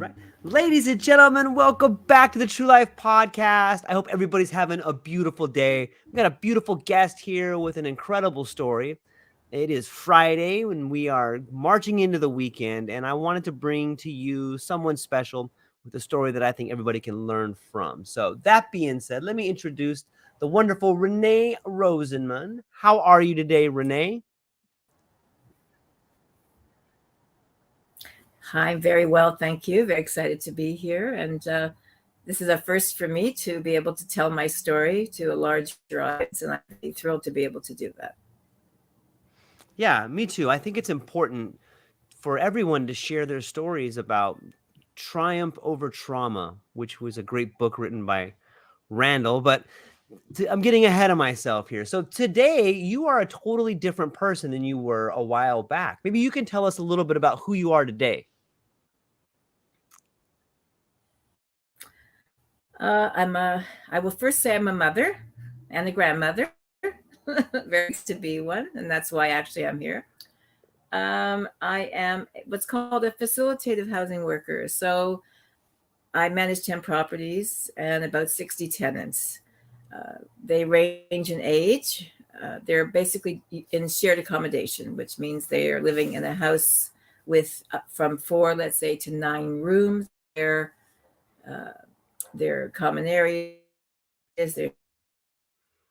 right. Ladies and gentlemen, welcome back to the True Life Podcast. I hope everybody's having a beautiful day. We got a beautiful guest here with an incredible story. It is Friday when we are marching into the weekend, and I wanted to bring to you someone special with a story that I think everybody can learn from. So, that being said, let me introduce the wonderful Renee Rosenmann. How are you today, Renee? Hi, very well, thank you. Very excited to be here. And this is a first for me to be able to tell my story to a larger audience, and I'm really thrilled to be able to do that. Yeah, me too. I think it's important for everyone to share their stories about triumph over trauma, which was a great book written by Randall. But I'm getting ahead of myself here. So today, you are a totally different person than you were a while back. Maybe you can tell us a little bit about who you are today. I will first say I'm a mother and a grandmother. Very nice to be one, and that's why actually I'm here. I am what's called a facilitative housing worker. So I manage 10 properties and about 60 tenants. They range in age. They're basically in shared accommodation, which means they are living in a house with from four, let's say, to 9 rooms. Uh, their common areas, they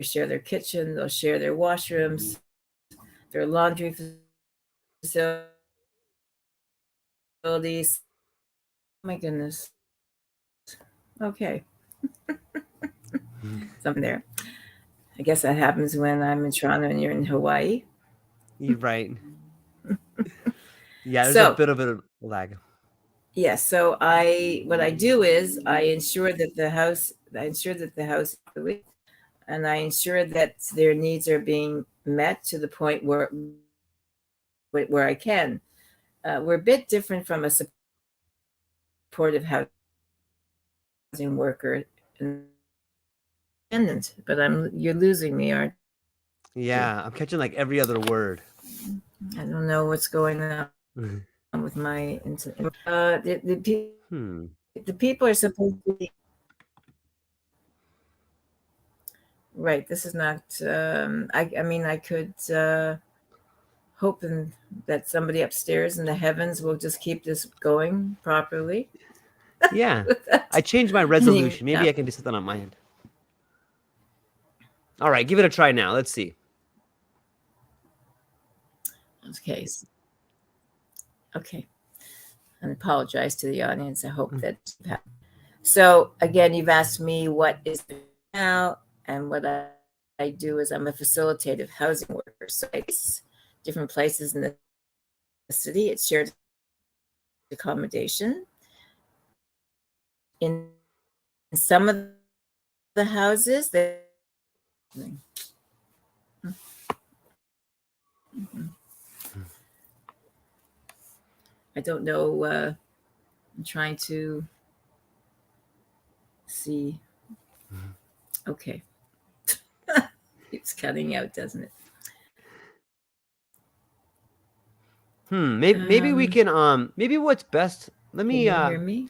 share their kitchen, they'll share their washrooms, their laundry facilities. Oh my goodness. Okay, Mhm. something there. I guess that happens when I'm in Toronto and you're in Hawaii. You're right. Yeah, there's a So bit of a lag. yes, so I what I do is I ensure that the house and I ensure that their needs are being met to the point where I can. We're a bit different from a supportive housing worker in that we're independent. But you're losing me, aren't you? Yeah, I'm catching like every other word. I don't know what's going on with my internet. The people are Hmm. supposed to be right. This is not. I mean, I could hope that somebody upstairs in the heavens will just keep this going properly. Yeah. Without I changed my any, resolution. Maybe I can do something on my end. All right, give it a try now. Let's see. okay, okay. And apologize to the audience. I hope that. So again, you've asked me what is it now, and what I do is I'm a facilitative housing worker. So I different places in the city. It's shared accommodation. In some of the houses, I don't know. I'm trying to see. Okay, it's cutting out, doesn't it? Maybe we can maybe what's best. Let Can me you hear me?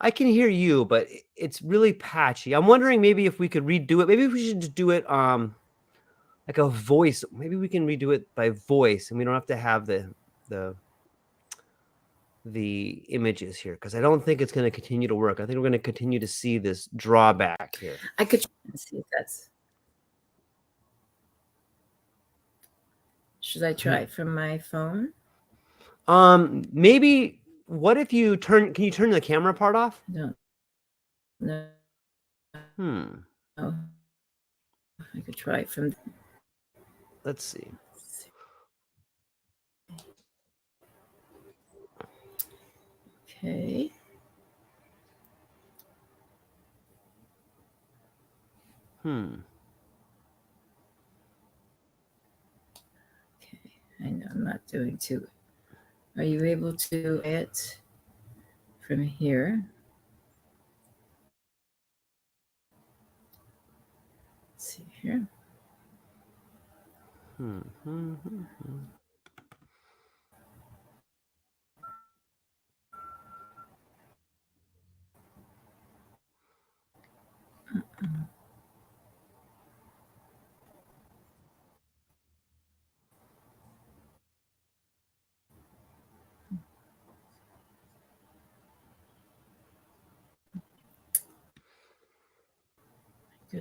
I can hear you, but it's really patchy. I'm wondering maybe if we could redo it. Maybe we should just do it like a voice. Maybe we can redo it by voice and we don't have to have the the images here because I don't think it's going to continue to work. I think we're going to continue to see this drawback here. I could and see if that's. Should I try it from my phone? Maybe what if you can you turn the camera part off? I don't know. Hmm. I could try it from. Let's see. Okay. Hmm. Okay. I know I'm not doing too. Are you able to it from here? Let's see here. Hmm. Hmm. Hmm. Hmm.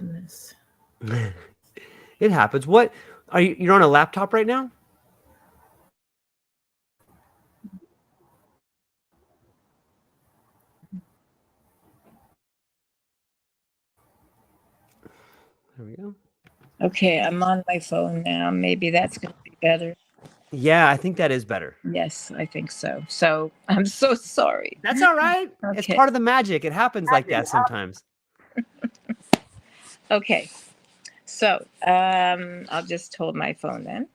goodness. It happens. What are you? You're on a laptop right now? There we go. Okay, I'm on my phone now. Maybe that's going to be better. Yeah, I think that is better. Yes, I think so. So I'm so sorry. That's all right. It's Okay. part of the magic. It happens like that sometimes. Okay. So I'll just hold my phone then,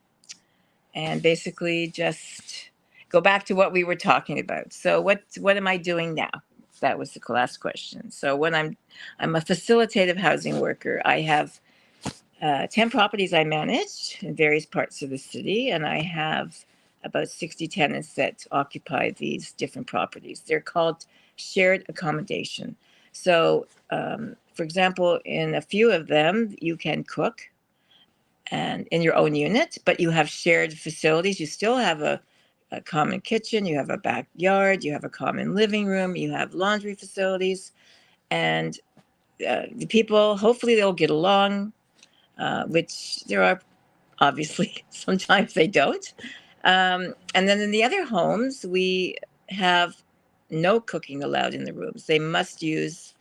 and basically just go back to what we were talking about. So what am I doing now? That was the last question. So when I'm a facilitative housing worker. I have 10 properties I manage in various parts of the city, and I have about 60 tenants that occupy these different properties. They're called shared accommodation. So, for example, in a few of them, you can cook and in your own unit, but you have shared facilities. You still have a common kitchen, you have a backyard, you have a common living room, you have laundry facilities, and the people, hopefully, they'll get along, which there are obviously sometimes they don't. And then in the other homes, we have no cooking allowed in the rooms. They must use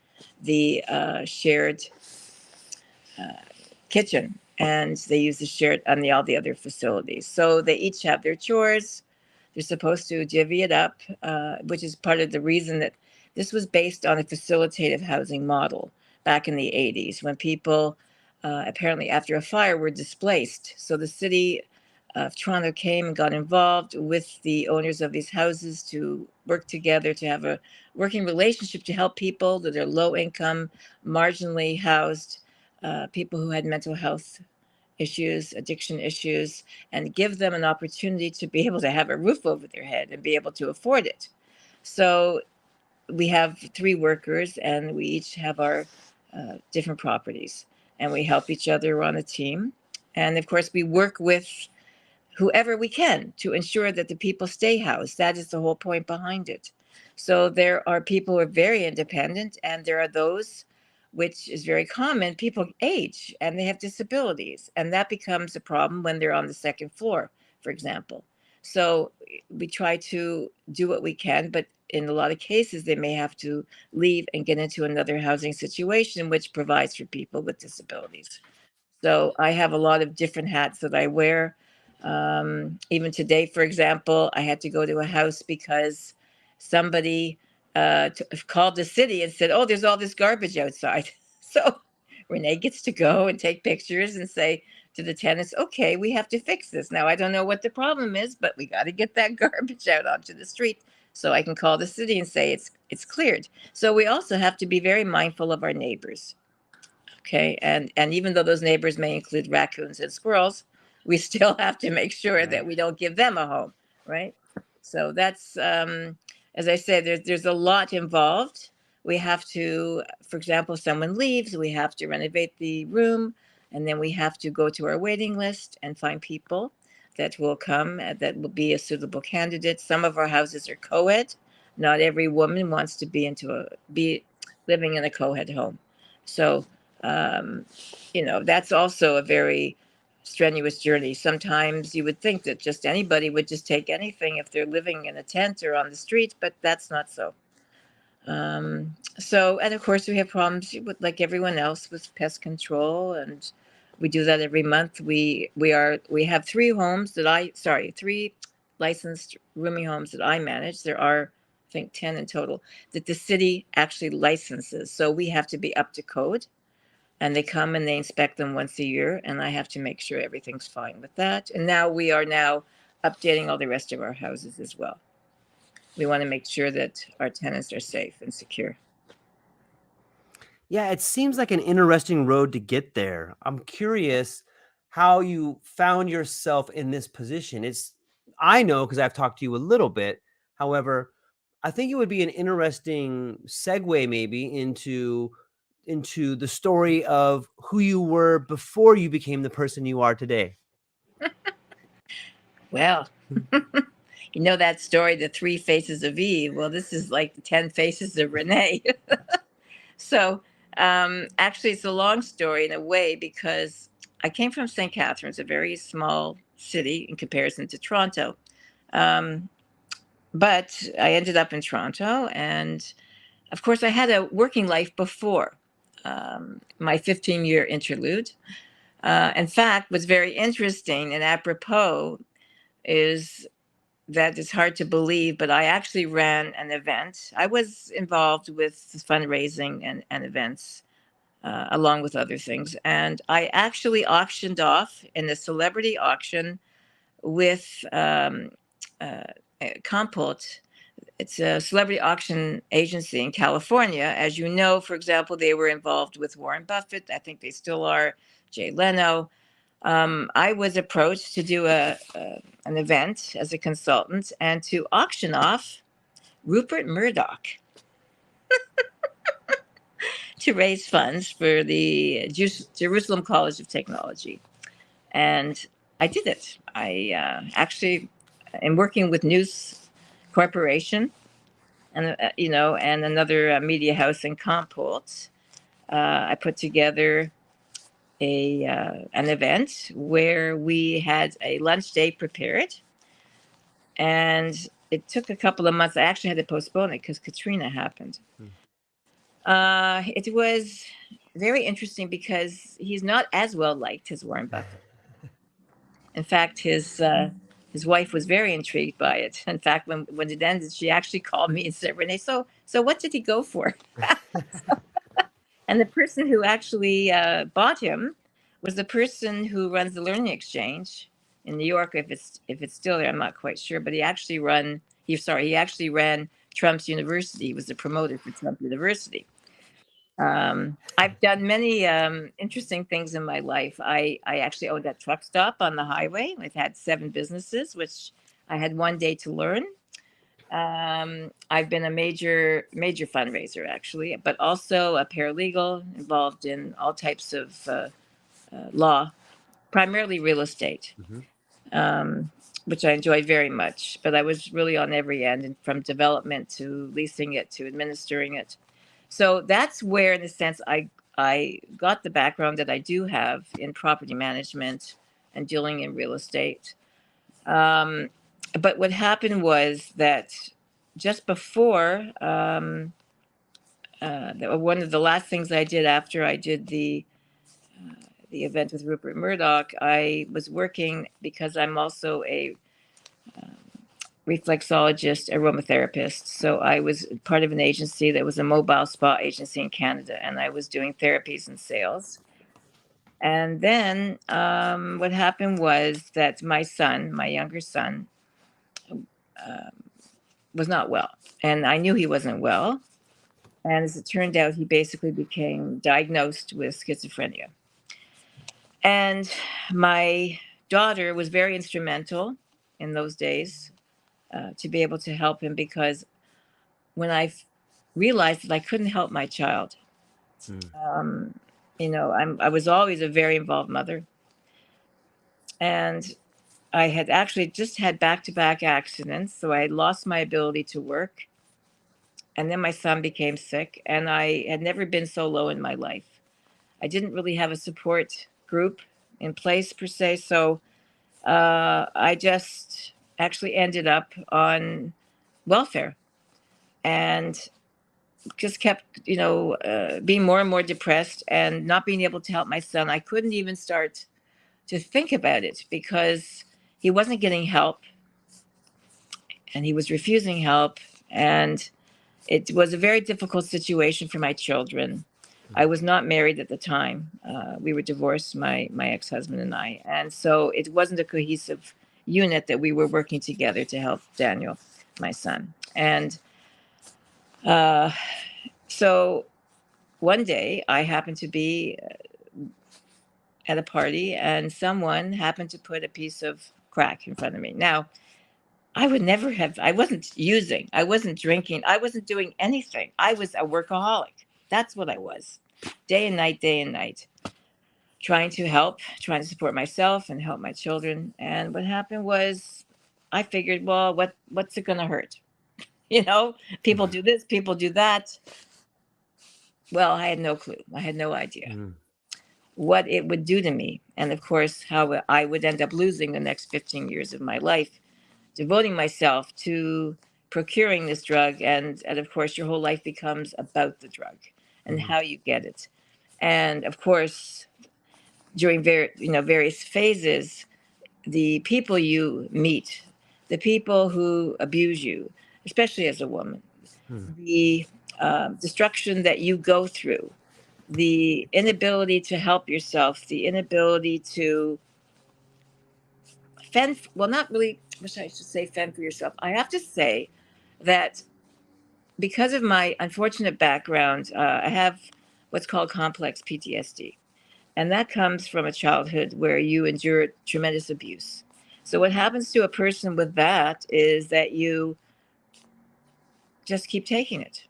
the shared uh, kitchen, and they use the shared on all the other facilities. So they each have their chores. They're supposed to divvy it up, which is part of the reason that this was based on a facilitative housing model back in the 80s when people apparently after a fire were displaced. So the city of Toronto came and got involved with the owners of these houses to work together to have a working relationship to help people that are low income, marginally housed, people who had mental health issues, addiction issues, and give them an opportunity to be able to have a roof over their head and be able to afford it. So we have three workers, and we each have our different properties, and we help each other on a team. And of course, we work with whoever we can to ensure that the people stay housed. That is the whole point behind it. So there are people who are very independent, and there are those, which is very common, people age and they have disabilities. And that becomes a problem when they're on the second floor, for example. So we try to do what we can, but in a lot of cases, they may have to leave and get into another housing situation, which provides for people with disabilities. So I have a lot of different hats that I wear. Even today, for example, I had to go to a house because somebody called the city and said, "Oh, there's all this garbage outside." So Renee gets to go and take pictures and say to the tenants, "Okay, we have to fix this." Now, I don't know what the problem is, but we got to get that garbage out onto the street so I can call the city and say it's cleared. So we also have to be very mindful of our neighbors. Okay, and even though those neighbors may include raccoons and squirrels, we still have to make sure that Right. we don't give them a home, right? So that's as I said, there's a lot involved. We have to, for example, if someone leaves, we have to renovate the room, and then we have to go to our waiting list and find people that will come that will be a suitable candidate. Some of our houses are co-ed. Not every woman wants to be living in a co-ed home. So um, that's also a very strenuous journey. Sometimes you would think that just anybody would just take anything if they're living in a tent or on the street, but that's not so. And of course, we have problems with, like everyone else, with pest control, and we do that every month. We have three licensed rooming homes that I manage. There are, I think, 10 in total that the city actually licenses. So we have to be up to code, and they come and they inspect them once a year, and I have to make sure everything's fine with that. And now we are now updating all the rest of our houses as well. We want to make sure that our tenants are safe and secure. Yeah, it seems like an interesting road to get there. I'm curious how you found yourself in this position. I know because I've talked to you a little bit. However, I think it would be an interesting segue maybe into the story of who you were before you became the person you are today. Well, you know that story, The Three Faces of Eve. Well, this is like the 10 Faces of Renee. So Actually, it's a long story in a way because I came from St. Catharines, a very small city in comparison to Toronto. Um, but I ended up in Toronto, and of course, I had a working life before my 15-year interlude. In fact, what's very interesting and apropos is that it's hard to believe, but I actually ran an event. I was involved with fundraising and events along with other things. And I actually auctioned off in a celebrity auction with uh, Compot. It's a celebrity auction agency in California. As you know, for example, they were involved with Warren Buffett. I think they still are, Jay Leno. I was approached to do an event as a consultant and to auction off Rupert Murdoch to raise funds for the Jerusalem College of Technology. And I did it. I actually am working with News Corporation and and another media house in Comport. I put together a an event where we had a lunch day prepared, and it took a couple of months. I actually had to postpone it because Katrina happened. It was very interesting because he's not as well liked as Warren Buffett. In fact, his wife was very intrigued by it. In fact, when it ended, she actually called me and said, "Renee, so what did he go for?" And the person who actually bought him was the person who runs the Learning Exchange in New York. If it's still there, I'm not quite sure. But he actually ran Trump's University. He was the promoter for Trump University. I've done many interesting things in my life. I actually owned a truck stop on the highway. I've had 7 businesses, which I had one day to learn. I've been a major fundraiser, actually, but also a paralegal involved in all types of law, primarily real estate, which I enjoyed very much. But I was really on every end, and from development to leasing it to administering it. So that's where, in a sense, I got the background that I do have in property management and dealing in real estate. Um, but what happened was that just before one of the last things I did after I did the event with Rupert Murdoch, I was working because I'm also a reflexologist, aromatherapist. So I was part of an agency that was a mobile spa agency in Canada, and I was doing therapies and sales. And then what happened was that my son, my younger son, uh, was not well, and I knew he wasn't well. And as it turned out, he basically became diagnosed with schizophrenia. And my daughter was very instrumental in those days to be able to help him, because when realized that I couldn't help my child, um, I was always a very involved mother. And I had actually just had back-to-back accidents, so I had lost my ability to work. And then my son became sick, and I had never been so low in my life. I didn't really have a support group in place per se, so I just actually ended up on welfare and just kept, being more and more depressed and not being able to help my son. I couldn't even start to think about it because he wasn't getting help and he was refusing help. And it was a very difficult situation for my children. I was not married at the time. We were divorced, my ex-husband and I. And so it wasn't a cohesive unit that we were working together to help Daniel, my son. And so one day I happened to be at a party and someone happened to put a piece of crack in front of me. Now, I wasn't using, I wasn't drinking, I wasn't doing anything. I was a workaholic. That's what I was. Day and night, trying to support myself and help my children. And what happened was I figured, well, what's it going to hurt? People do this, people do that. well, I had no clue. I had no idea Mm. what it would do to me. And of course, how I would end up losing the next 15 years of my life, devoting myself to procuring this drug. And of course, your whole life becomes about the drug and Mm. how you get it. And of course, during various phases, the people you meet, the people who abuse you, especially as a woman, Mm. the destruction that you go through, the inability to help yourself, the inability to fend, well, not really, wish I should say fend for yourself. I have to say that because of my unfortunate background, I have what's called complex PTSD. And that comes from a childhood where you endured tremendous abuse. So, what happens to a person with that is that you just keep taking it.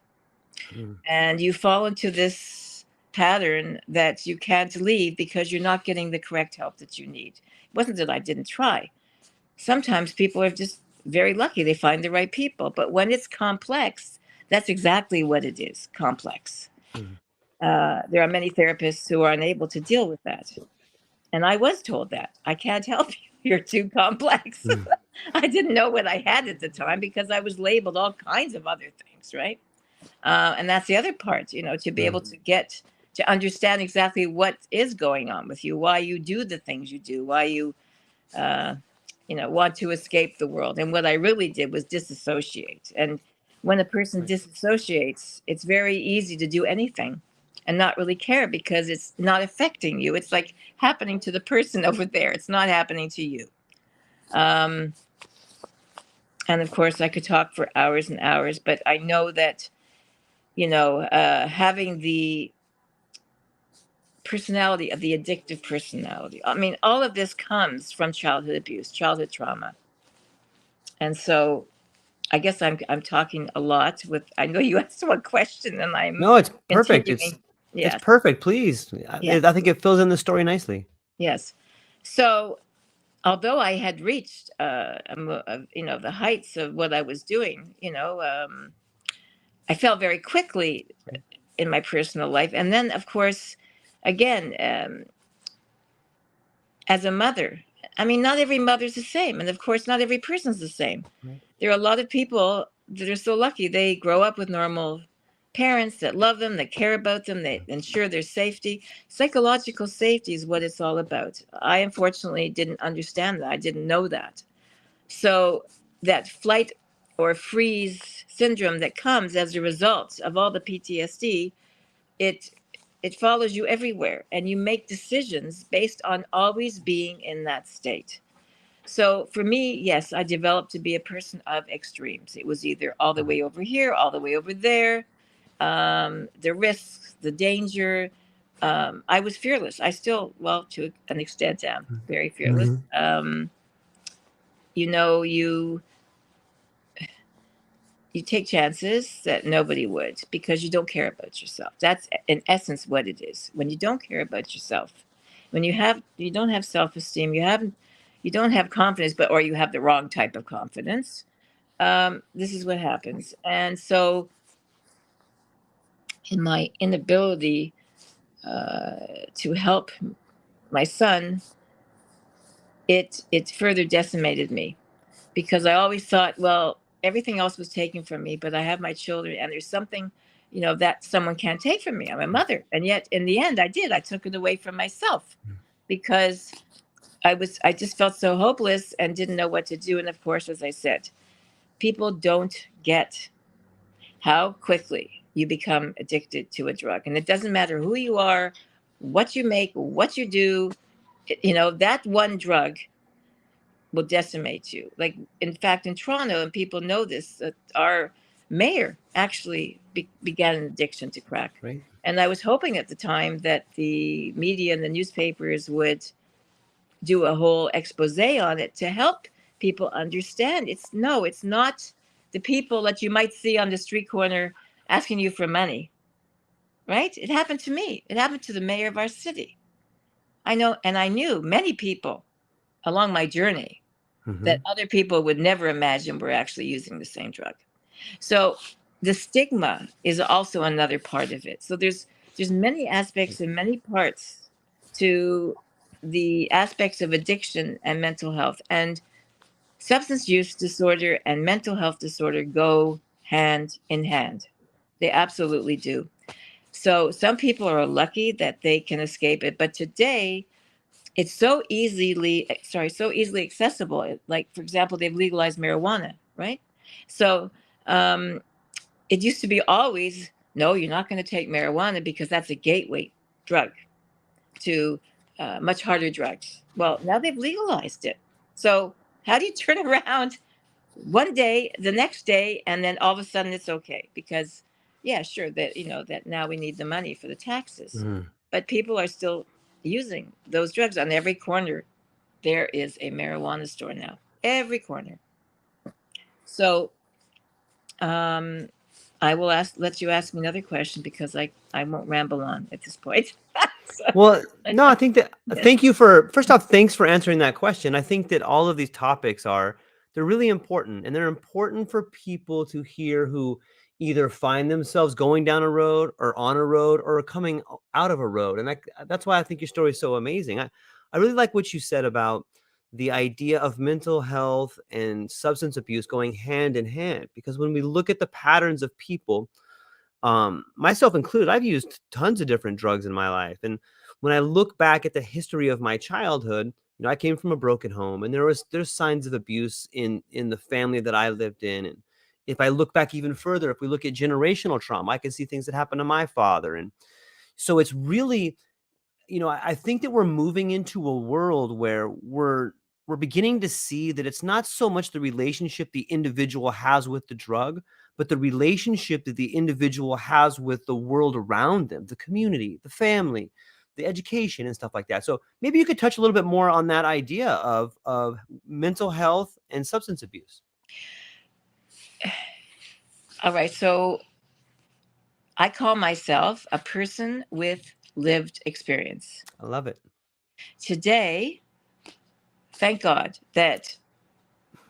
Mm. And you fall into this pattern that you can't leave because you're not getting the correct help that you need. It wasn't that I didn't try. Sometimes people are just very lucky, they find the right people. But when it's complex, that's exactly what it is, complex. Mm. There are many therapists who are unable to deal with that. And I was told that I can't help you. You're too complex. Mm. I didn't know what I had at the time because I was labeled all kinds of other things, right? And that's the other part, to be able Mm. to get to understand exactly what is going on with you, why you do the things you do, why you, uh, want to escape the world. And what I really did was disassociate. And when a person Right. disassociates, it's very easy to do anything and not really care because it's not affecting you. It's like happening to the person over there. It's not happening to you. Um, and of course, I could talk for hours and hours, but I know that having the personality of the addictive personality. I mean, all of this comes from childhood abuse, childhood trauma. And so I guess I'm talking a lot with, I know you asked one question and I'm No, it's perfect. It's continuing. it's Yes. perfect. Please, Yeah. I think it fills in the story nicely. Yes. So although I had reached, the heights of what I was doing, I fell very quickly Right. in my personal life. And then, of course, again, as a mother, I mean, not every mother's the same. And of course, not every person's the same. Right. There are a lot of people that are so lucky they grow up with normal parents that love them, that care about them, that ensure their safety. Psychological safety is what it's all about. I unfortunately didn't understand that. I didn't know that. So that flight or freeze syndrome that comes as a result of all the PTSD, it it follows you everywhere and you make decisions based on always being in that state. So for me, yes, I developed to be a person of extremes. It was either all the Mm. way over here, all the way over there, the risks, the danger. I was fearless. I still, well, to an extent, am very fearless. Mhm. You know, you take chances that nobody would because you don't care about yourself. That's in essence what it is. When you don't care about yourself, when you don't have self-esteem, you don't have confidence, or you have the wrong type of confidence. This is what happens. And so, in my inability to help my son, it further decimated me because I always thought, well, everything else was taken from me, but I have my children, and there's something, that someone can't take from me. I'm a mother, and yet in the end, I did. I took it away from myself because I just felt so hopeless and didn't know what to do. And of course, as I said, people don't get how quickly you become addicted to a drug, and it doesn't matter who you are, what you make, what you do. That one drug will decimate you. Like, in fact, in Toronto, and people know this, our mayor actually began an addiction to crack. Right. And I was hoping at the time that the media and the newspapers would do a whole expose on it to help people understand. It's not the people that you might see on the street corner asking you for money, right? It happened to me. It happened to the mayor of our city. I know, and I knew many people along my journey that Mhm. other people would never imagine were actually using the same drug. So the stigma is also another part of it. So there's many aspects and many parts to the aspects of addiction and mental health. And substance use disorder and mental health disorder go hand in hand. They absolutely do. So some people are lucky that they can escape it, but today it's so easily accessible. Like, for example, they've legalized marijuana, right? So um, it used to be always, no, you're not going to take marijuana because that's a gateway drug to much harder drugs. Well, now they've legalized it. So how do you turn around one day, the next day, and then all of a sudden it's okay? Because, yeah, sure, that, that now we need the money for the taxes. Mm. But people are still using those drugs. On every corner there is a marijuana store now. Every corner. So um, I will let you ask me another question because I won't ramble on at this point. So, Well, no, I think that thank you for first off, thanks for answering that question. I think that all of these topics they're really important, and they're important for people to hear who either find themselves going down a road or on a road or coming out of a road. And that's why I think your story is so amazing. I really like what you said about the idea of mental health and substance abuse going hand in hand, because when we look at the patterns of people, myself included, I've used tons of different drugs in my life. And when I look back at the history of my childhood, I came from a broken home, and there's signs of abuse in the family that I lived in. And if I look back even further, if we look at generational trauma, I can see things that happened to my father. And so it's really, I think that we're moving into a world where we're beginning to see that it's not so much the relationship the individual has with the drug, but the relationship that the individual has with the world around them, the community, the family, the education, and stuff like that. So maybe you could touch a little bit more on that idea of mental health and substance abuse. all right. So I call myself a person with lived experience. I love it. Today, thank God that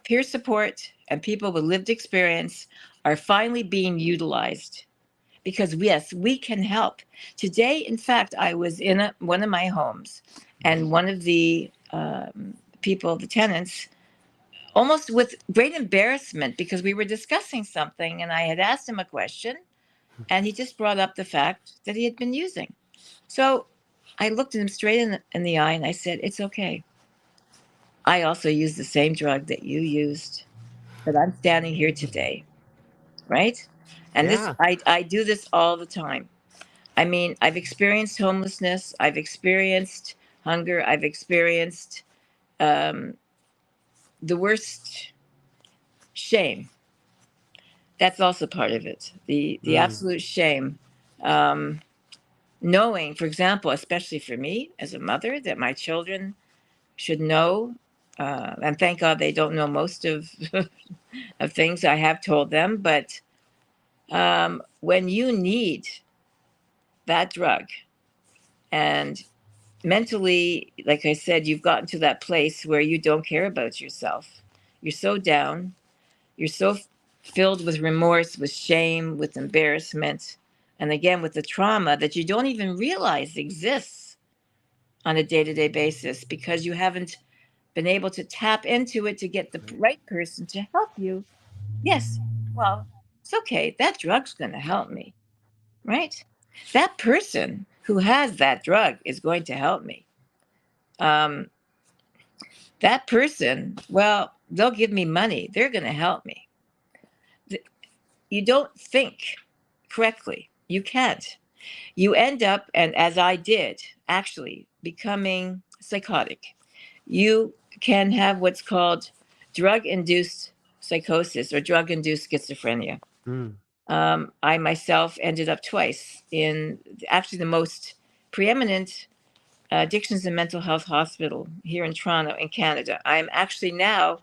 peer support and people with lived experience are finally being utilized because, yes, we can help. Today, in fact, I was in one of my homes, and one of the people, the tenants, almost with great embarrassment, because we were discussing something and I had asked him a question, and he just brought up the fact that he had been using. So I looked at him straight in the eye and I said, "It's okay. I also used the same drug that you used, but I'm standing here today, right?" And this, Yeah. I do this all the time. I mean, I've experienced homelessness, I've experienced hunger, I've experienced um, the worst shame. That's also part of it. The Mm. absolute shame. Um, Knowing, for example, especially for me as a mother, that my children should know, and thank God they don't know most of of things I have told them. But when you need that drug, and mentally, like I said, you've gotten to that place where you don't care about yourself. You're so down. You're so filled with remorse, with shame, with embarrassment, and again with the trauma that you don't even realize exists on a day-to-day basis because you haven't been able to tap into it to get the right person to help you. Yes, well, it's okay. That drug's going to help me, right? That person who has that drug is going to help me. Um, that person, well, they'll give me money. They're going to help me. You don't think correctly. You can't. You end up, and as I did, actually becoming psychotic. You can have what's called drug induced psychosis or drug induced schizophrenia. Mm. I myself ended up twice in actually the most preeminent addictions and mental health hospital here in Toronto, in Canada. I'm actually now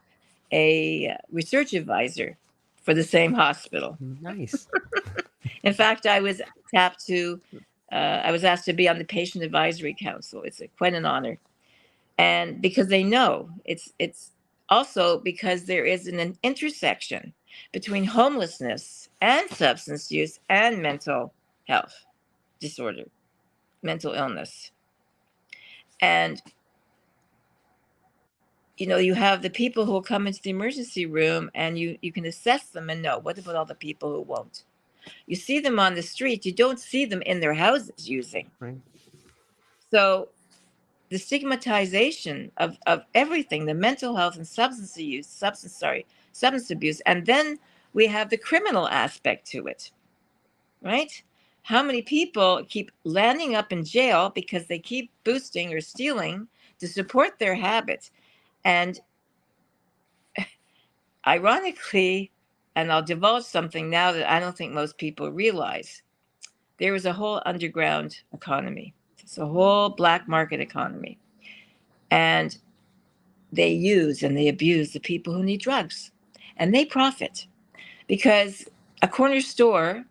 a research advisor for the same hospital. Nice. In fact, I was asked to be on the patient advisory council. It's quite an honor, and because they know it's also because there is an intersection between homelessness and substance use and mental health disorder, mental illness. And you have the people who will come into the emergency room, and you can assess them and know, what about all the people who won't? You see them on the street, you don't see them in their houses using. Right. So the stigmatization of everything, the mental health and substance abuse, and then we have the criminal aspect to it, right? How many people keep landing up in jail because they keep boosting or stealing to support their habits? And ironically, and I'll divulge something now that I don't think most people realize, there is a whole underground economy. It's a whole black market economy. And they use and they abuse the people who need drugs. And they profit because a corner store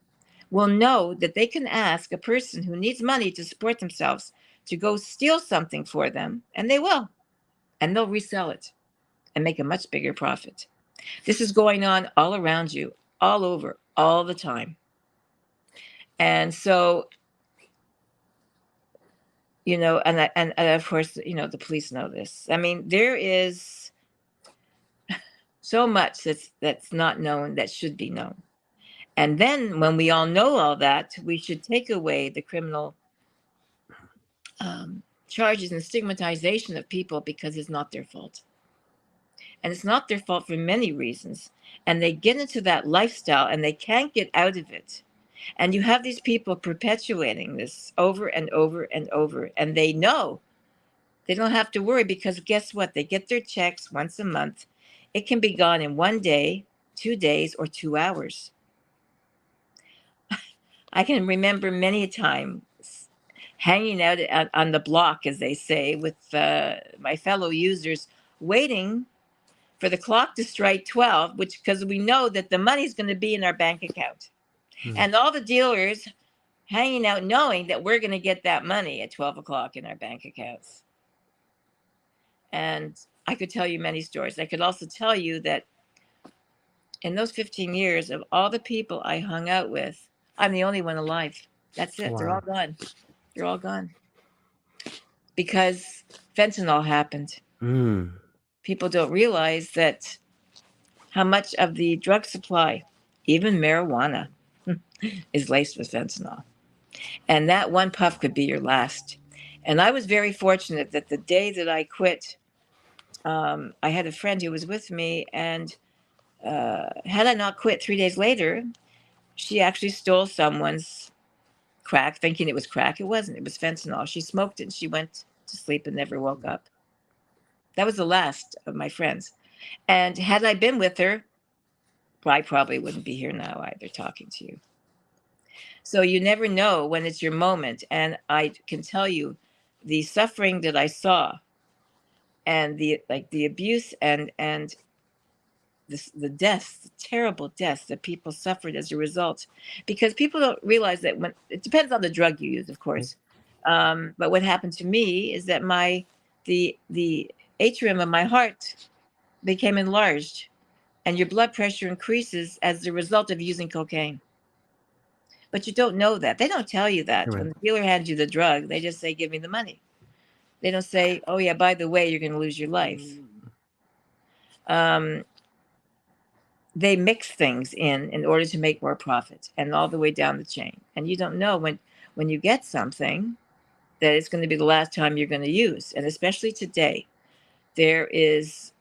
will know that they can ask a person who needs money to support themselves to go steal something for them, and they will. And they'll resell it and make a much bigger profit. This is going on all around you, all over, all the time. And so, and of course, the police know this. I mean, there is so much that's not known that should be known. And then when we all know all that, we should take away the criminal charges and stigmatization of people, because it's not their fault. And it's not their fault for many reasons. And they get into that lifestyle and they can't get out of it. And you have these people perpetuating this over and over and over. And they know they don't have to worry, because guess what? They get their checks once a month. It can be gone in 1 day, 2 days, or 2 hours. I can remember many times hanging out on the block, as they say, with my fellow users, waiting for the clock to strike 12, because we know that the money's going to be in our bank account. And all the dealers hanging out knowing that we're going to get that money at 12 o'clock in our bank accounts. And I could tell you many stories. I could also tell you that in those 15 years, of all the people I hung out with, I'm the only one alive. That's it. Wow. They're all gone. They're all gone. Because fentanyl happened. People don't realize that how much of the drug supply, even marijuana, is laced with fentanyl. And that one puff could be your last. And I was very fortunate that the day that I quit, I had a friend who was with me, and had I not quit 3 days later, she actually stole someone's crack, thinking it was crack. It wasn't. It was fentanyl. She smoked it and she went to sleep and never woke up. That was the last of my friends. And had I been with her, I probably wouldn't be here now either, talking to you. So you never know when it's your moment. And I can tell you, the suffering that I saw, and the abuse and the deaths, the terrible deaths that people suffered as a result, because people don't realize that when it depends on the drug you use, of course. But what happened to me is that the atrium of my heart became enlarged, and your blood pressure increases as a result of using cocaine. But you don't know that. They don't tell you that. Right. When the dealer hands you the drug, they just say, give me the money. They don't say, oh yeah, by the way, you're going to lose your life. They mix things in order to make more profit, and all the way down the chain. And you don't know when you get something that it's going to be the last time you're going to use. And especially today, it's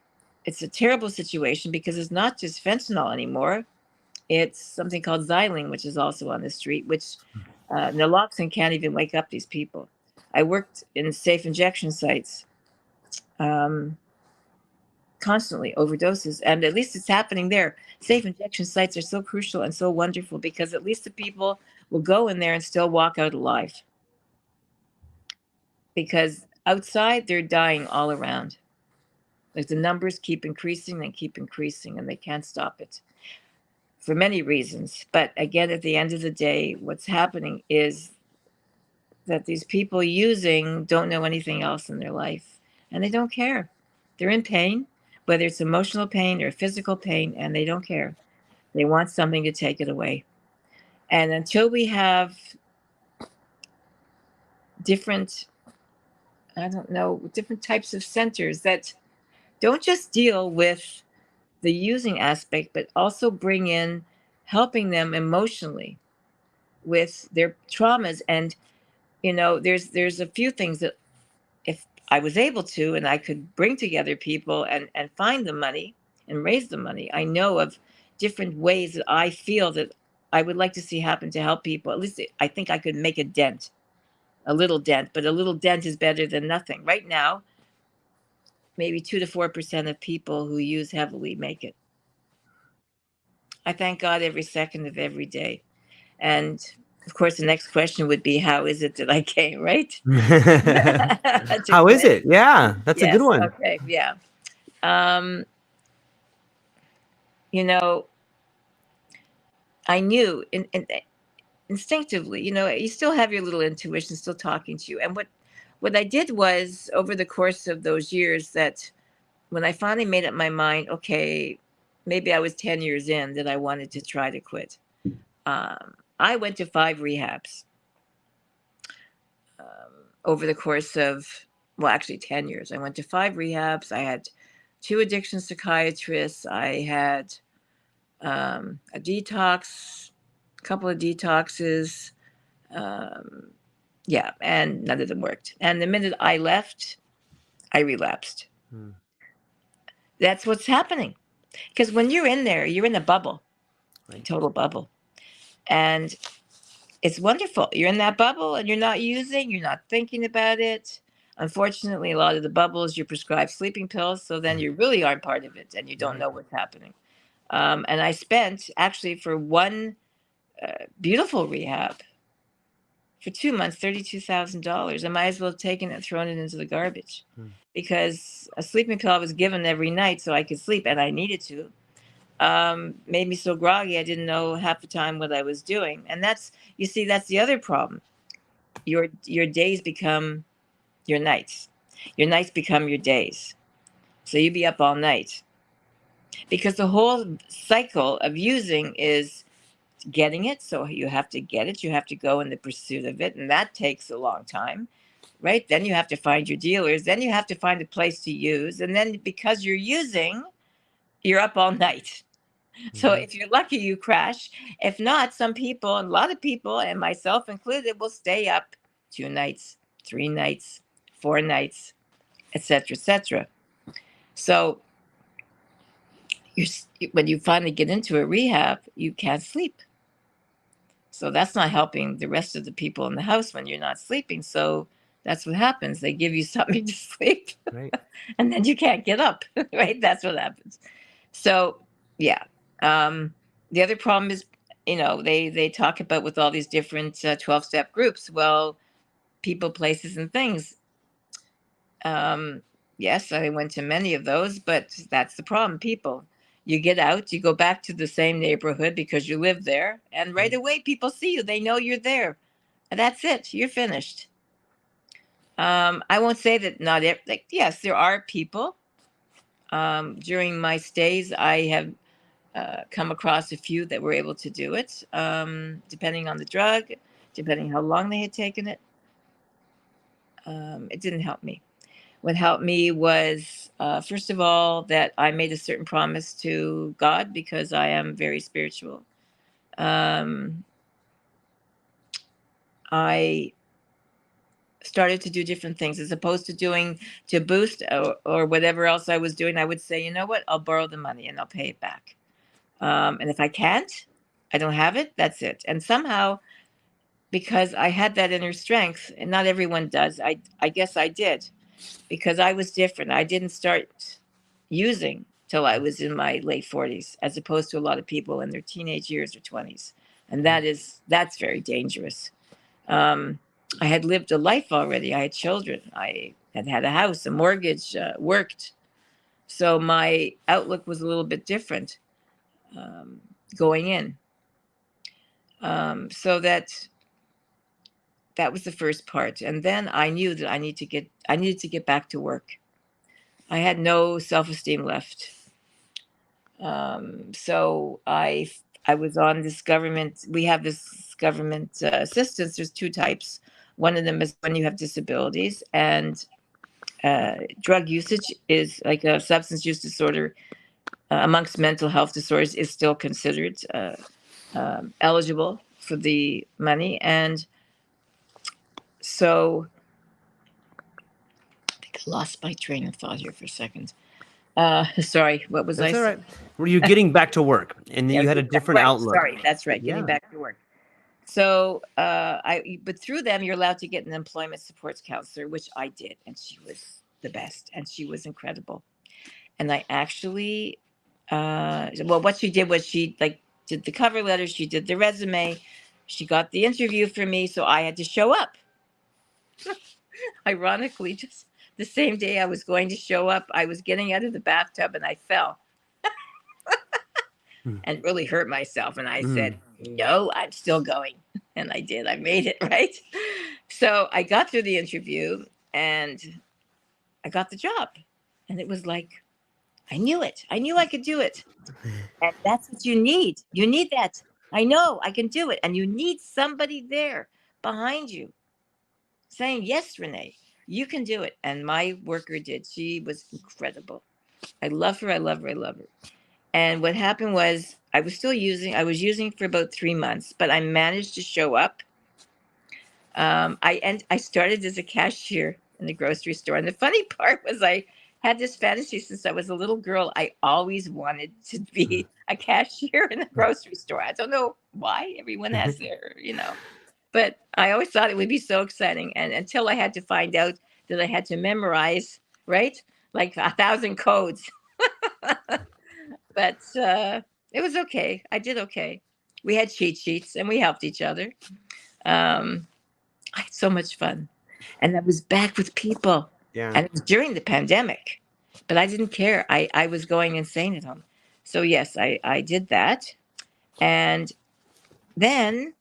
a terrible situation, because it's not just fentanyl anymore. It's something called xylene, which is also on the street, which naloxone can't even wake up these people. I worked in safe injection sites, constantly overdoses, and at least it's happening there. Safe injection sites are so crucial and so wonderful, because at least the people will go in there and still walk out alive. Because outside, they're dying all around. Like, the numbers keep increasing and keep increasing, and they can't stop it for many reasons. But again, at the end of the day, what's happening is that these people using don't know anything else in their life, and they don't care. They're in pain, whether it's emotional pain or physical pain, and they don't care. They want something to take it away. And until we have different, I don't know, different types of centers that don't just deal with the using aspect, but also bring in helping them emotionally with their traumas. And there's a few things that if I was able to and I could bring together people and find the money and raise the money, I know of different ways that I feel that I would like to see happen to help people. At least I think I could make a dent, a little dent, but a little dent is better than nothing. Right now, maybe 2 to 4% of people who use heavily make it. I thank God every second of every day. And of course, the next question would be, how is it that I came, right? To How is quit. it? Yeah, that's a good Yes. one. Okay. Yeah. Um, you know, I knew instinctively, you still have your little intuition still talking to you. And what I did was over the course of those years that when I finally made up my mind, okay, maybe I was 10 years in that I wanted to try to quit. I went to 5 rehabs over the course of, well, actually 10 years. I went to 5 rehabs. I had 2 addiction psychiatrists. I had a detox, a couple of detoxes. Um, yeah, and none of them worked. And the minute I left, I relapsed. Hmm. That's what's happening. Because when you're in there, you're in a bubble, a Right. total bubble. And it's wonderful. You're in that bubble and you're not using, you're not thinking about it. Unfortunately, a lot of the bubbles, you prescribe sleeping pills. So then you really aren't part of it and you don't Right. know what's happening. And I spent actually for one beautiful rehab for 2 months, $32,000. I might as well have taken it and thrown it into the garbage Hmm. because a sleeping pill I was given every night so I could sleep, and I needed to. Made me so groggy I didn't know half the time what I was doing, and that's the other problem. Your days become your nights. Your nights become your days. So you be up all night because the whole cycle of using is getting it. So you have to get it. You have to go in the pursuit of it, and that takes a long time, right? Then you have to find your dealers. Then you have to find a place to use, and then because you're using, you're up all night. So Mhm. if you're lucky, you crash. If not, some people, and a lot of people, and myself included, will stay up 2 nights, 3 nights, 4 nights, etc., etc. So you're, when you finally get into a rehab, you can't sleep. So that's not helping the rest of the people in the house when you're not sleeping. So that's what happens. They give you something to sleep, Right. and then you can't get up, right? That's what happens. So, yeah. The other problem is, they talk about with all these different 12-step groups. Well, people, places, and things. Um, yes, I went to many of those, but that's the problem. People, you get out, you go back to the same neighborhood because you live there, and right Right. away people see you. They know you're there. And that's it. You're finished. I won't say that not like yes, there are people. During my stays, I have come across a few that were able to do it, depending on the drug, depending how long they had taken it. It didn't help me. What helped me was, first of all, that I made a certain promise to God because I am very spiritual. Um, I started to do different things as opposed to doing to boost or whatever else I was doing. I would say, you know what, I'll borrow the money and I'll pay it back. And if I can't, I don't have it, that's it. And somehow, because I had that inner strength, and not everyone does, I guess I did because I was different. I didn't start using till I was in my late 40s, as opposed to a lot of people in their teenage years or 20s. And Right. that's very dangerous. Um, I had lived a life already. I had children. I had a house, a mortgage, worked. So my outlook was a little bit different um, going in. So that was the first part, and then I knew that I needed to get back to work. I had no self esteem left. So I I was on this government. We have this government assistance. There's two types. One of them is when you have disabilities, and drug usage is like a substance use disorder amongst mental health disorders is still considered eligible for the money. And so I think I lost my train of thought here for a second. Sorry, what was That's I all saying? right. Were you getting back to work and Yeah, you had a different right. outlook? Sorry, that's right. Getting Yeah. back to work. So but through them, you're allowed to get an employment supports counselor, which I did, and she was the best, and she was incredible. And I actually, well, what she did was she like did the cover letter, she did the resume, she got the interview for me, so I had to show up. Ironically, just the same day I was going to show up, I was getting out of the bathtub and I fell and really hurt myself. And I said, no, I'm still going. And I did. I made it, right? So I got through the interview and I got the job. And it was like, I knew it. I knew I could do it. And that's what you need. You need that. I know I can do it. And you need somebody there behind you saying, yes, Renee, you can do it. And my worker did. She was incredible. I love her. I love her. I love her. And what happened was I was using for about 3 months, but I managed to show up. I started as a cashier in the grocery store. And the funny part was I had this fantasy since I was a little girl. I always wanted to be a cashier in a grocery store. I don't know why. Everyone has their. But I always thought it would be so exciting. And until I had to find out that I had to memorize, right? Like 1,000 codes. But it was okay. I did okay. We had cheat sheets and we helped each other. I had so much fun. And I was back with people. Yeah. And it was during the pandemic. But I didn't care. I was going insane at home. So yes, I did that. And then,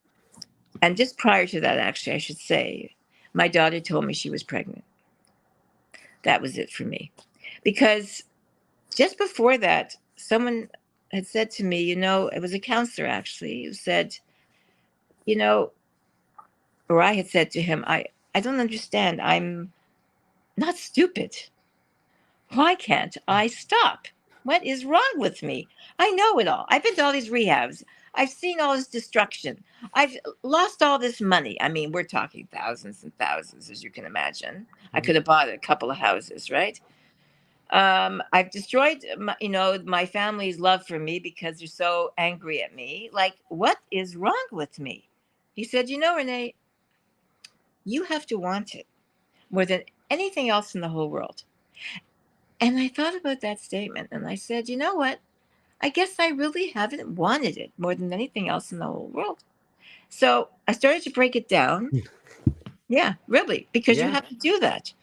and just prior to that, actually, I should say, my daughter told me she was pregnant. That was it for me. Because just before that, someone had said to me, it was a counselor actually, who said, or I had said to him, I don't understand. I'm not stupid. Why can't I stop? What is wrong with me? I know it all. I've been to all these rehabs. I've seen all this destruction. I've lost all this money. I mean, we're talking thousands and thousands, as you can imagine. I could have bought a couple of houses, right? I've destroyed my family's love for me because they're so angry at me. Like, what is wrong with me? He said, Renee, you have to want it more than anything else in the whole world. And I thought about that statement and I said, you know what? I guess I really haven't wanted it more than anything else in the whole world. So I started to break it down. Yeah, really, because you have to do that.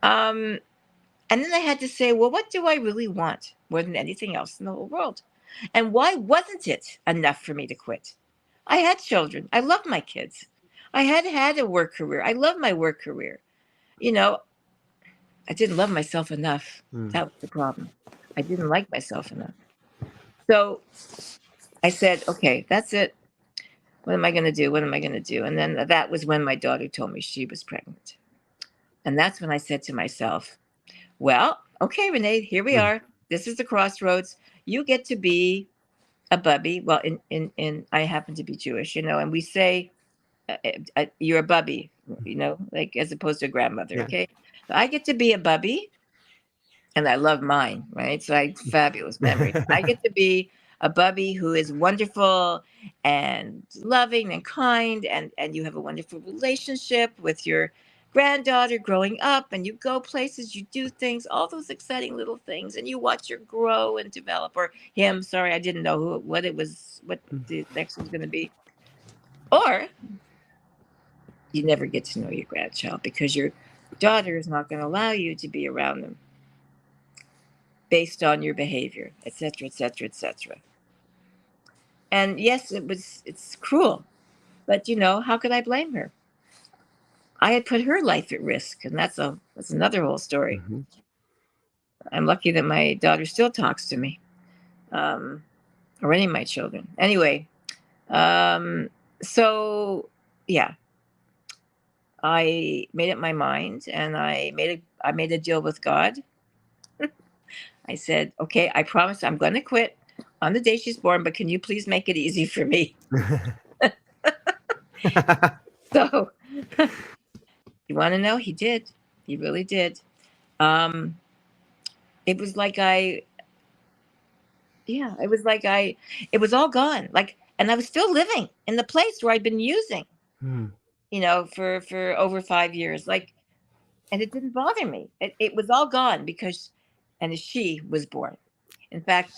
And then I had to say, well, what do I really want more than anything else in the whole world? And why wasn't it enough for me to quit? I had children. I loved my kids. I had a work career. I love my work career. I didn't love myself enough. That was the problem. I didn't like myself enough. So I said, okay, that's it. What am I going to do? What am I going to do? And then that was when my daughter told me she was pregnant. And that's when I said to myself, well, okay, Renee, here we are. This is the Crossroads. You get to be a bubby. Well, in I happen to be Jewish, and we say you're a bubby, like as opposed to a grandmother. Okay, so I get to be a bubby, and I love mine, right? So I fabulous memory. I get to be a bubby who is wonderful and loving and kind, and you have a wonderful relationship with your granddaughter growing up, and you go places, you do things, all those exciting little things, and you watch her grow and develop. Or him, sorry, I didn't know what the next was going to be. Or you never get to know your grandchild because your daughter is not going to allow you to be around them based on your behavior, etc., etc., etc. And yes, it's cruel, but how could I blame her? I had put her life at risk, and that's another whole story. I'm lucky that my daughter still talks to me. or any of my children. Anyway, um, so yeah, I made up my mind, and I made a deal with God. I said, okay, I promise I'm going to quit on the day she's born, but can you please make it easy for me? So you want to know? He did. He really did. Um, it was like yeah, it was all gone. Like, and I was still living in the place where I'd been using, Hmm. for over 5 years. Like, and it didn't bother me. It was all gone because, and she was born. In fact,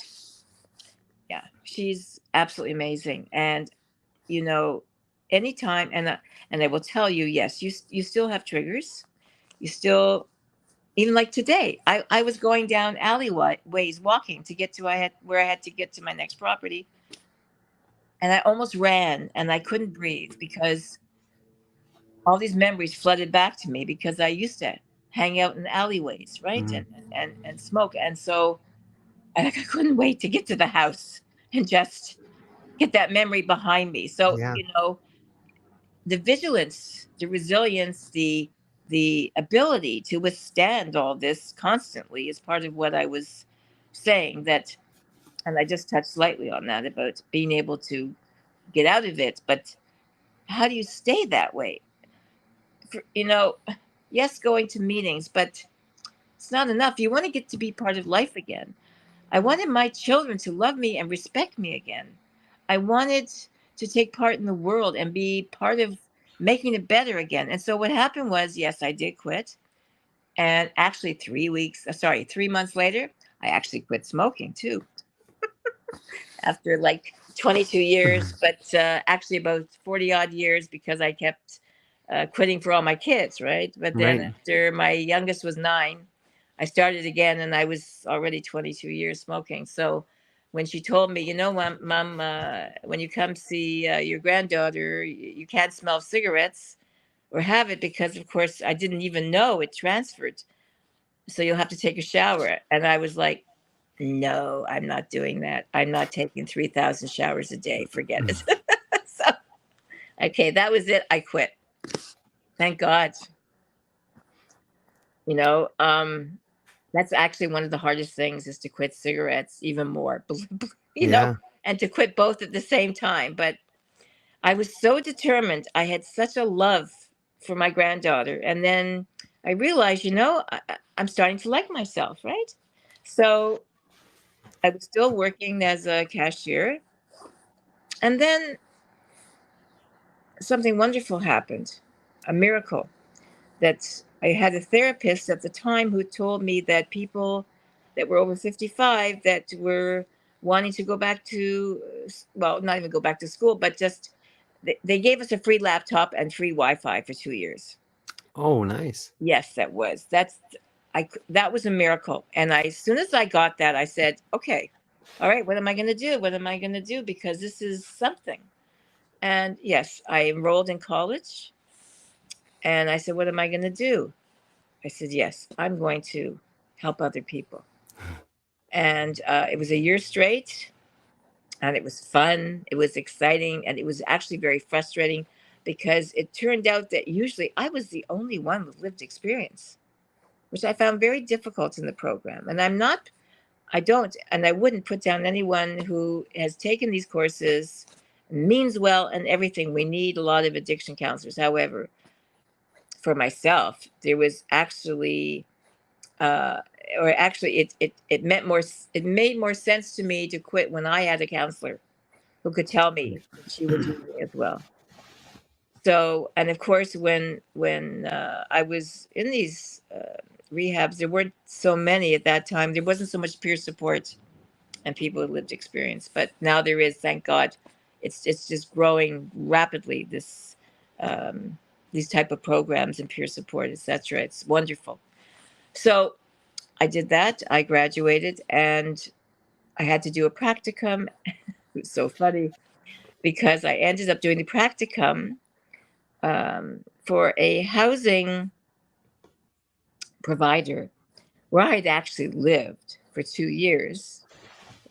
yeah, she's absolutely amazing. And you know, anytime, and I will tell you, yes, you still have triggers. You still, even like today, I was going down alleyways walking to get to where I had to get to my next property, and I almost ran, and I couldn't breathe because all these memories flooded back to me because I used to hang out in alleyways, right, Mhm. and smoke, and so I couldn't wait to get to the house and just get that memory behind me. So Yeah. the vigilance, the resilience, the ability to withstand all this constantly is part of what I was saying, that, and I just touched slightly on that about being able to get out of it, but how do you stay that way? For, yes, going to meetings, but it's not enough. You want to get to be part of life again. I wanted my children to love me and respect me again. I wanted to take part in the world and be part of making it better again. And so what happened was, yes, I did quit. And actually 3 months later, I actually quit smoking too, after like 22 years, but actually about 40 odd years, because I kept quitting for all my kids, right? But then Right. after my youngest was 9, I started again, and I was already 22 years smoking. So when she told me, Mom, when you come see your granddaughter, you can't smell cigarettes or have it, because, of course, I didn't even know it transferred. So you'll have to take a shower. And I was like, no, I'm not doing that. I'm not taking 3,000 showers a day. Forget it. So, okay, that was it. I quit. Thank God. You know, um, that's actually one of the hardest things, is to quit cigarettes, even more, you know, Yeah. and to quit both at the same time. But I was so determined. I had such a love for my granddaughter. And then I realized, I'm starting to like myself, right? So I was still working as a cashier. And then something wonderful happened, a miracle. That I had a therapist at the time who told me that people that were over 55 that were wanting to go back to, well, not even go back to school, but just they gave us a free laptop and free Wi-Fi for 2 years. Oh, nice. Yes, that was a miracle. And as soon as I got that, I said, okay, all right, what am I going to do? What am I going to do? Because this is something. And yes, I enrolled in college, and I said, what am I going to do? I said, yes, I'm going to help other people. And it was a year straight, and it was fun. It was exciting, and it was actually very frustrating, because it turned out that usually I was the only one with lived experience, which I found very difficult in the program. And I wouldn't put down anyone who has taken these courses, means well, and everything. We need a lot of addiction counselors. However, for myself, there was actually, uh, or actually, it made more sense to me to quit when I had a counselor who could tell me that she was using as well. So, and of course, when I was in these rehabs, there weren't so many at that time. There wasn't so much peer support and people with lived experience, but now there is. Thank God, it's just growing rapidly. Um, these type of programs and peer support, etc. It's wonderful. So I did that. I graduated, and I had to do a practicum. It was so funny because I ended up doing the practicum for a housing provider where I had actually lived for 2 years.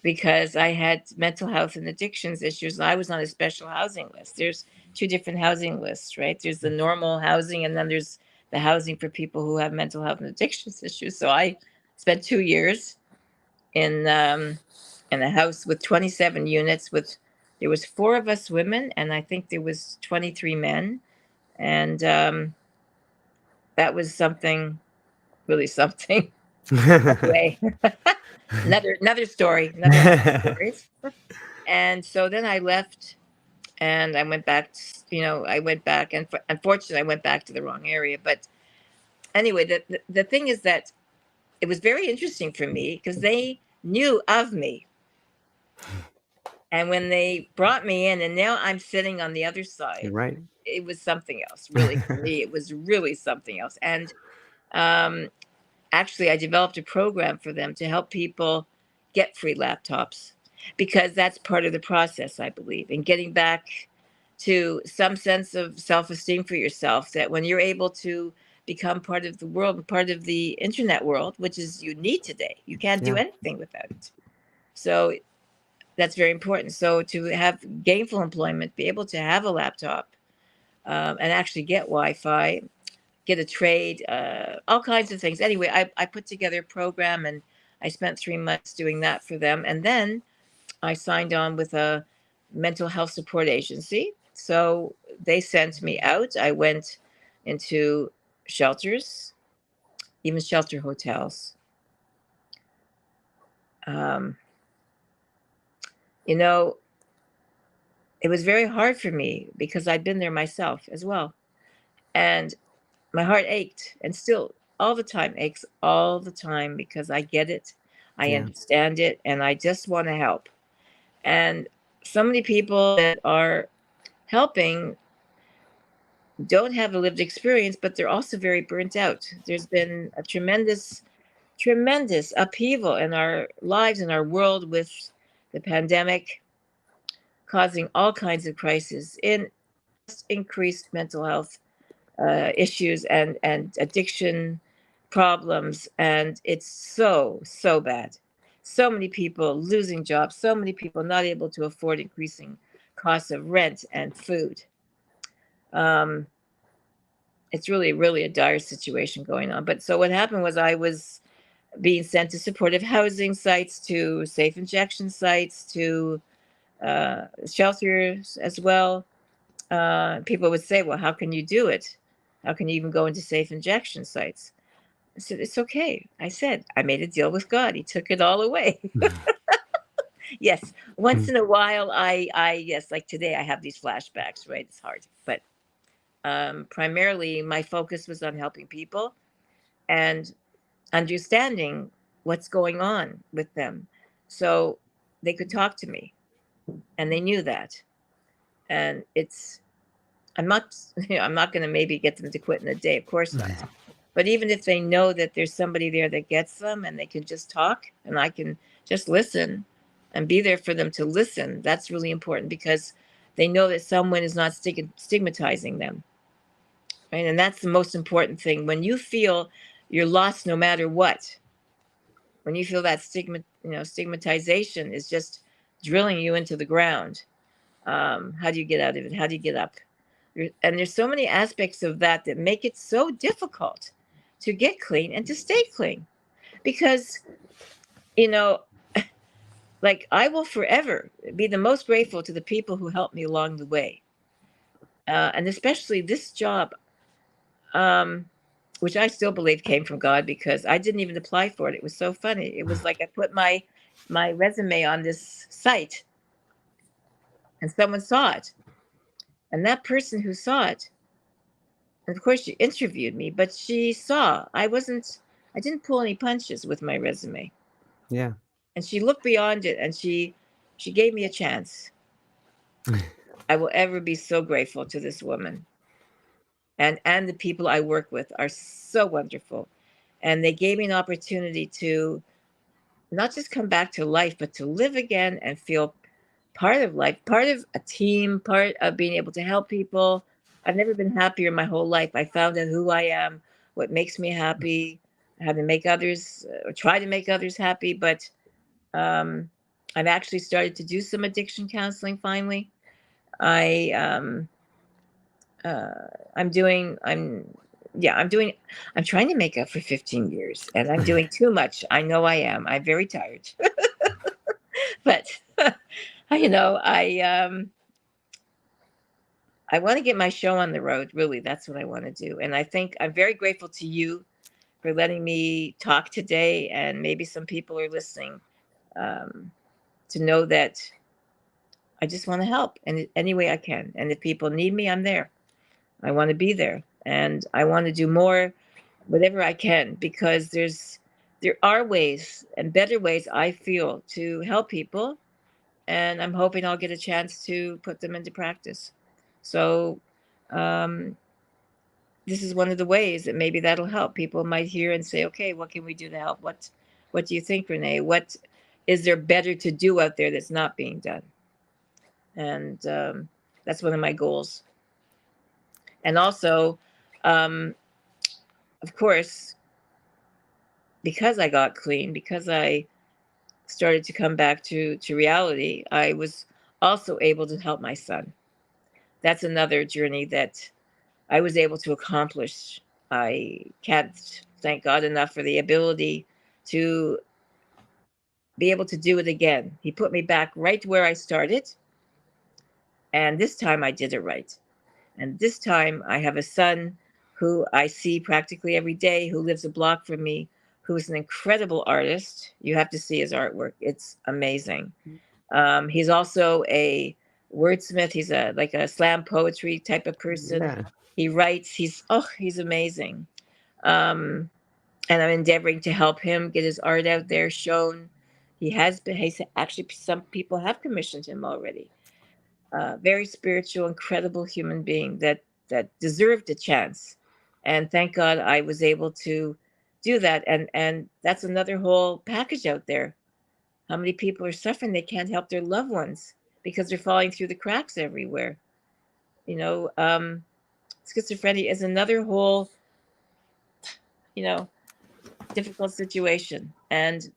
because I had mental health and addictions issues. I was on a special housing list. There's two different housing lists, right? There's the normal housing, and then there's the housing for people who have mental health and addictions issues. So I spent 2 years in in a house with 27 units. With there was four of us women, and I think there was 23 men, and that was something, really something. Anyway, another story, another 100 stories. And so then I left and I went back, I went back, and unfortunately I went back to the wrong area. But anyway, the thing is that it was very interesting for me because they knew of me. And when they brought me in, and now I'm sitting on the other You're side, right. it was something else. Really, for me, it was really something else. And um, actually, I developed a program for them to help people get free laptops because that's part of the process, I believe, in getting back to some sense of self-esteem for yourself, that when you're able to become part of the world, part of the internet world, which is you need today, you can't do Yeah. anything without it. So that's very important. So to have gainful employment, be able to have a laptop, and actually get Wi-Fi, get a trade, all kinds of things. Anyway, I put together a program, and I spent 3 months doing that for them. And then I signed on with a mental health support agency. So they sent me out. I went into shelters, even shelter hotels. Um, you know, it was very hard for me because I'd been there myself as well. And my heart ached, and still all the time aches all the time, because I get it, I Yeah. understand it, and I just want to help. And so many people that are helping don't have a lived experience, but they're also very burnt out. There's been a tremendous upheaval in our lives, in our world, with the pandemic causing all kinds of crises, in just increased mental health issues and addiction problems. And it's so bad. So many people losing jobs, so many people not able to afford increasing costs of rent and food. um, it's really a dire situation going on. But so what happened was, I was being sent to supportive housing sites, to safe injection sites, to shelters as well. People would say, well, how can you do it? How can you even go into safe injection sites? I said, it's okay. I said, I made a deal with God. He took it all away. Yes. Once in a while, yes, like today, I have these flashbacks, right? It's hard. But primarily, my focus was on helping people and understanding what's going on with them. So they could talk to me, and they knew that. And I'm not, I'm not going to maybe get them to quit in a day. Of course not. But even if they know that there's somebody there that gets them, and they can just talk, and I can just listen and be there for them to listen, that's really important, because they know that someone is not stigmatizing them. Right. And that's the most important thing. When you feel you're lost no matter what, when you feel that stigmatization is just drilling you into the ground, how do you get out of it? How do you get up? And there's so many aspects of that that make it so difficult to get clean and to stay clean. Because, you know, like, I will forever be the most grateful to the people who helped me along the way. And especially this job, um, which I still believe came from God, because I didn't even apply for it. It was so funny. It was like I put my resume on this site, and someone saw it. And that person who saw it, and of course she interviewed me, but she saw I didn't pull any punches with my resume. Yeah. And she looked beyond it, and she gave me a chance. I will ever be so grateful to this woman. And the people I work with are so wonderful. And they gave me an opportunity to not just come back to life, but to live again and feel part of life, part of a team, part of being able to help people. I've never been happier in my whole life. I found out who I am, what makes me happy, how to make others, or try to make others happy. But um, I've actually started to do some addiction counseling finally. I uh, I'm doing I'm yeah I'm doing I'm trying to make up for 15 years, and I'm doing too much. I know I am. I'm very tired, but you know I want to get my show on the road. Really, that's what I want to do. And I think I'm very grateful to you for letting me talk today, and maybe some people are listening, um, to know that I just want to help in any way I can. And if people need me, I'm there. I want to be there, and I want to do more, whatever I can, because there are ways and better ways I feel to help people, and I'm hoping I'll get a chance to put them into practice. So, um, this is one of the ways that maybe that'll help. People might hear and say, "Okay, what can we do to help? What do you think, Renee? What is there better to do out there that's not being done?" And that's one of my goals. And also, um, of course, because I got clean, because I started to come back to reality, I was also able to help my son. That's another journey that I was able to accomplish. I can't thank God enough for the ability to be able to do it again. He put me back right where I started, and this time I did it right. And this time I have a son who I see practically every day, who lives a block from me, who is an incredible artist. You have to see his artwork; it's amazing. He's also a wordsmith. He's a like a slam poetry type of person. Yeah. He writes. He's amazing. Um, and I'm endeavoring to help him get his art out there shown. He has been. He's actually some people have commissioned him already. Very spiritual, incredible human being that deserved a chance, and thank God I was able to do that. And that's another whole package out there. How many people are suffering? They can't help their loved ones because they're falling through the cracks everywhere. You know, schizophrenia is another whole, you know, difficult situation. And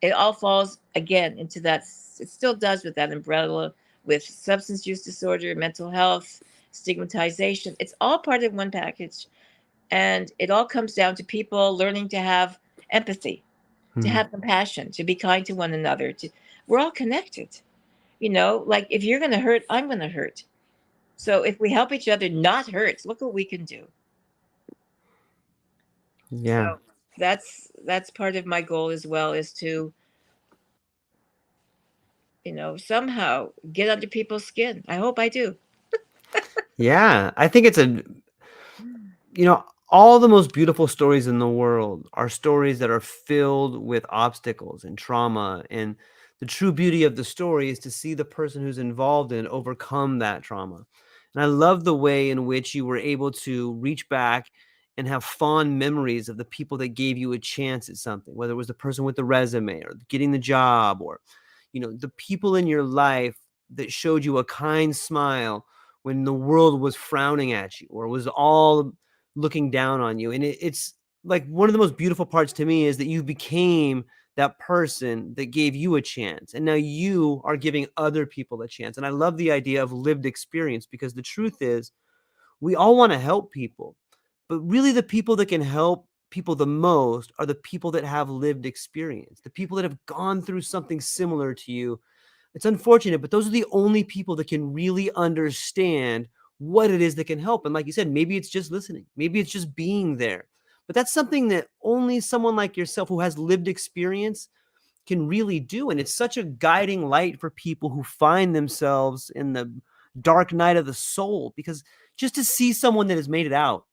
it all falls again into that, it still does with that umbrella with substance use disorder, mental health, stigmatization. It's all part of one package. And it all comes down to people learning to have empathy, to Mhm. have compassion, to be kind to one another. We're all connected. You know, like if you're going to hurt, I'm going to hurt. So if we help each other not hurt, look what we can do. Yeah. So that's part of my goal as well, is to, somehow get under people's skin. I hope I do. Yeah. I think it's you know, all the most beautiful stories in the world are stories that are filled with obstacles and trauma. And the true beauty of the story is to see the person who's involved in it overcome that trauma. And I love the way in which you were able to reach back and have fond memories of the people that gave you a chance at something, whether it was the person with the resume or getting the job, or, the people in your life that showed you a kind smile when the world was frowning at you or was all looking down on you. And it's like one of the most beautiful parts to me is that you became that person that gave you a chance. And now you are giving other people a chance. And I love the idea of lived experience, because the truth is we all want to help people, but really the people that can help people the most are the people that have lived experience, the people that have gone through something similar to you. It's unfortunate, but those are the only people that can really understand what it is that can help. And like you said, maybe it's just listening, maybe it's just being there. But that's something that only someone like yourself who has lived experience can really do. And it's such a guiding light for people who find themselves in the dark night of the soul, because just to see someone that has made it out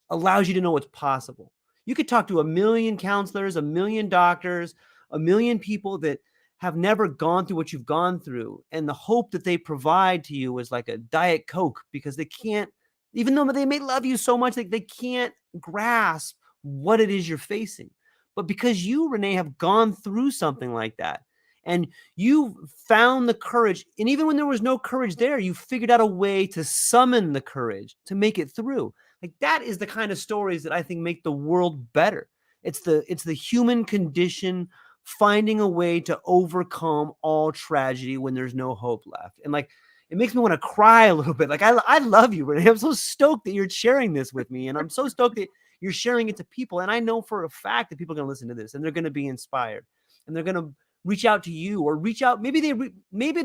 allows you to know what's possible. You could talk to a million counselors, a million doctors, a million people that have never gone through what you've gone through. And the hope that they provide to you is like a Diet Coke, because they can't, even though they may love you so much, they can't grasp what it is you're facing. But because you, Renee, have gone through something like that, and you found the courage, and even when there was no courage there, you figured out a way to summon the courage to make it through. Like, that is the kind of stories that I think make the world better. It's the human condition finding a way to overcome all tragedy when there's no hope left. And like, it makes me want to cry a little bit. Like, I love you, Renee. I'm so stoked that you're sharing this with me. And I'm so stoked that you're sharing it to people. And I know for a fact that people are going to listen to this and they're going to be inspired and they're going to reach out to you or reach out. Maybe they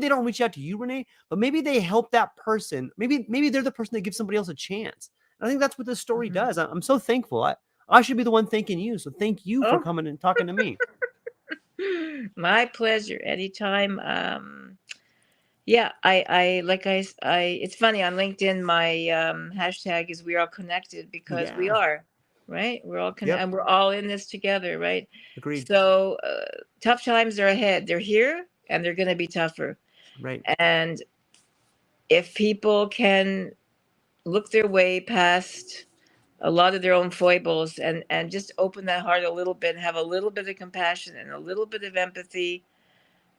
don't reach out to you, Renee, but maybe they help that person. Maybe they're the person that gives somebody else a chance. And I think that's what this story does. I'm so thankful. I should be the one thanking you. So thank you for coming and talking to me. My pleasure. Anytime. Yeah, it's funny on LinkedIn. My hashtag is "We Are Connected" because we are, right? We're all connected, and we're all in this together, right? Agreed. So tough times are ahead. They're here, and they're going to be tougher. Right. And if people can look their way past a lot of their own foibles and just open that heart a little bit, have a little bit of compassion and a little bit of empathy,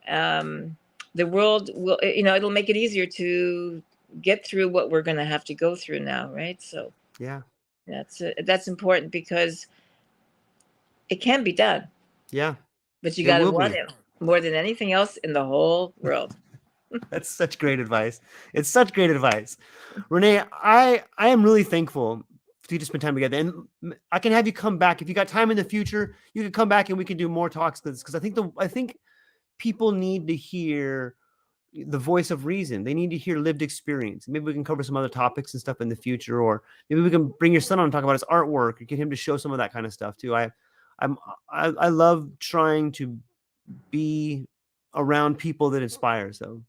the world will, it'll make it easier to get through what we're going to have to go through now, right? So yeah, that's important because it can be done. Yeah, but you got to want it more than anything else in the whole world. That's such great advice. It's such great advice, Renee. I am really thankful for you to spend time together, and I can have you come back if you got time in the future. You can come back and we can do more talks because I think people need to hear the voice of reason. They need to hear lived experience. Maybe we can cover some other topics and stuff in the future, or maybe we can bring your son on and talk about his artwork or get him to show some of that kind of stuff too. I love trying to be around people that inspire. So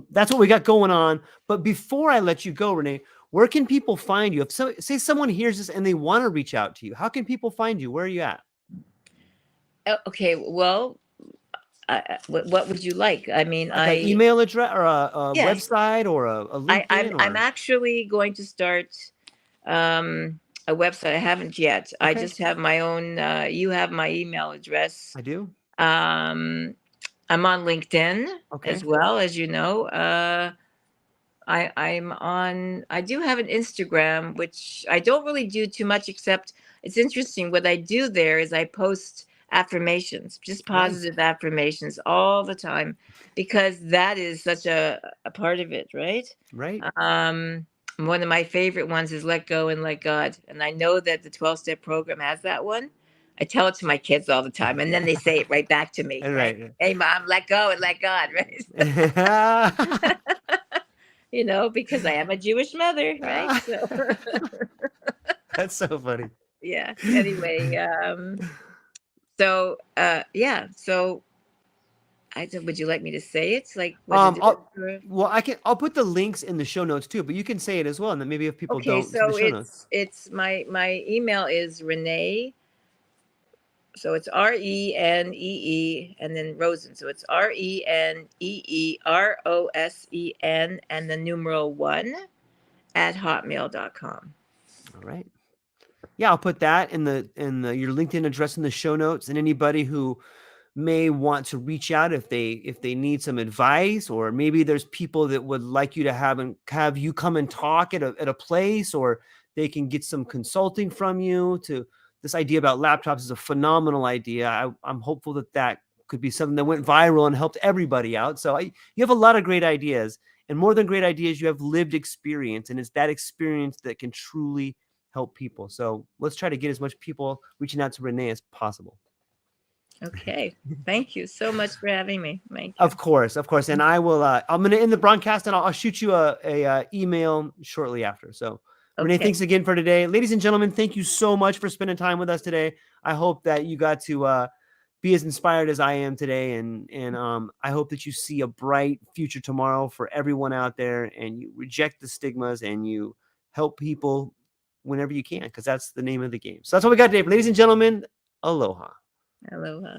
that's what we got going on. But before I let you go, Renee, where can people find you? Say someone hears this and they want to reach out to you, how can people find you? Where are you at? Okay, well, what would you like? I mean, like an email address or a website or a LinkedIn? I'm actually going to start a website. I haven't yet. Okay. I just have my own. You have my email address. I do. I'm on LinkedIn as well, as you know. I'm on. I do have an Instagram, which I don't really do too much. Except it's interesting. What I do there is I post affirmations, just positive affirmations all the time, because that is such a part of it, right? Right. One of my favorite ones is let go and let God. And I know that the 12-step program has that one. I tell it to my kids all the time, and then they say it right back to me. Right? Hey, Mom, let go and let God, right? Because I am a Jewish mother, right? So that's so funny. Yeah. Anyway, So would you like me to say it? Like, I'll put the links in the show notes too, but you can say it as well, and then maybe if people don't. So it's my email is Renee. So it's RENEE and then Rosen. So it's RENEEROSEN and the numeral 1 at hotmail.com. All right. Yeah, I'll put that in your LinkedIn address in the show notes, and anybody who may want to reach out if they need some advice, or maybe there's people that would like you to have you come and talk at a place, or they can get some consulting from you. This idea about laptops is a phenomenal idea. I'm hopeful that could be something that went viral and helped everybody out. So you have a lot of great ideas, and more than great ideas, you have lived experience, and it's that experience that can truly help people. So let's try to get as much people reaching out to Renee as possible. Okay. Thank you so much for having me. Thank you. Of course. And I will, I'm going to end the broadcast, and I'll shoot you a email shortly after. So Renee, thanks again for today. Ladies and gentlemen, thank you so much for spending time with us today. I hope that you got to be as inspired as I am today. And I hope that you see a bright future tomorrow for everyone out there, and you reject the stigmas and you help people whenever you can, because that's the name of the game. So that's what we got today. Ladies and gentlemen, aloha. Aloha.